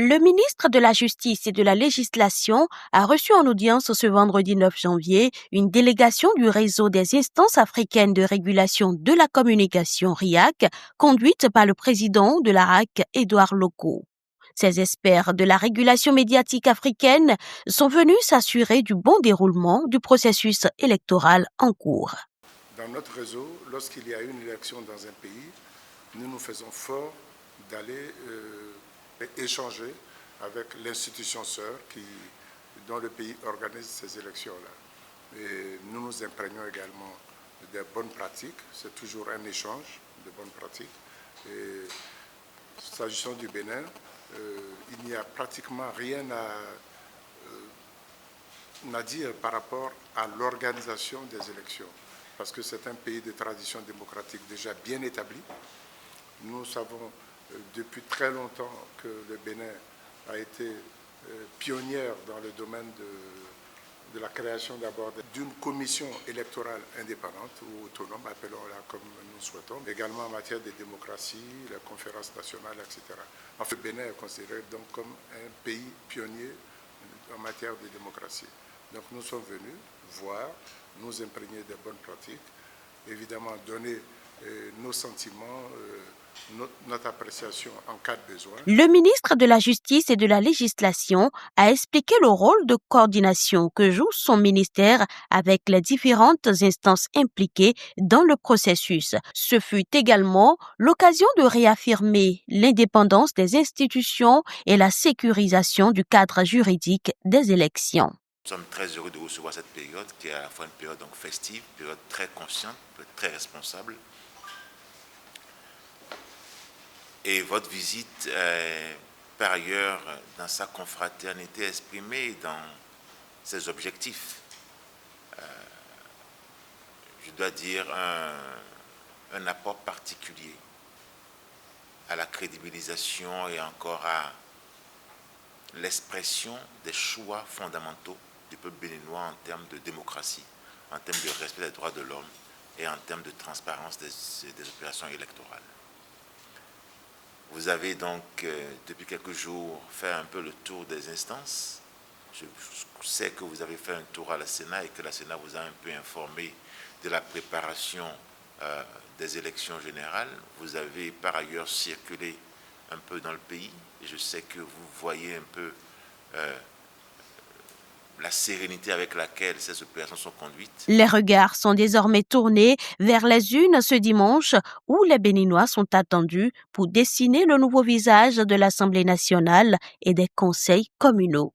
Le ministre de la Justice et de la Législation a reçu en audience ce vendredi 9 janvier une délégation du réseau des instances africaines de régulation de la communication RIAC, conduite par le président de la RAC, Édouard Loko. Ces experts de la régulation médiatique africaine sont venus s'assurer du bon déroulement du processus électoral en cours. Dans notre réseau, lorsqu'il y a une élection dans un pays, nous nous faisons fort d'aller échanger avec l'institution sœur dont le pays organise ces élections-là. Et nous nous imprégnons également des bonnes pratiques, c'est toujours un échange de bonnes pratiques. Et s'agissant du Bénin, il n'y a pratiquement rien à dire par rapport à l'organisation des élections, parce que c'est un pays de tradition démocratique déjà bien établi. Nous savons depuis très longtemps que le Bénin a été pionnière dans le domaine de la création d'abord d'une commission électorale indépendante ou autonome, appelons-la comme nous souhaitons, également en matière de démocratie, la conférence nationale, etc. En fait, le Bénin est considéré donc comme un pays pionnier en matière de démocratie. Donc nous sommes venus voir, nous imprégner des bonnes pratiques, évidemment donner nos sentiments, notre appréciation en cas de besoin. Le ministre de la Justice et de la Législation a expliqué le rôle de coordination que joue son ministère avec les différentes instances impliquées dans le processus. Ce fut également l'occasion de réaffirmer l'indépendance des institutions et la sécurisation du cadre juridique des élections. Nous sommes très heureux de recevoir cette période qui est à la fois une période donc festive, une période très consciente, très responsable. Et votre visite, par ailleurs, dans sa confraternité exprimée dans ses objectifs, je dois dire un apport particulier à la crédibilisation et encore à l'expression des choix fondamentaux du peuple béninois en termes de démocratie, en termes de respect des droits de l'homme et en termes de transparence des opérations électorales. Vous avez donc, depuis quelques jours, fait un peu le tour des instances. Je sais que vous avez fait un tour à la Sénat et que la Sénat vous a un peu informé de la préparation des élections générales. Vous avez par ailleurs circulé un peu dans le pays. Et je sais que vous voyez un peu la sérénité avec laquelle ces opérations sont conduites. Les regards sont désormais tournés vers les urnes ce dimanche où les Béninois sont attendus pour dessiner le nouveau visage de l'Assemblée nationale et des conseils communaux.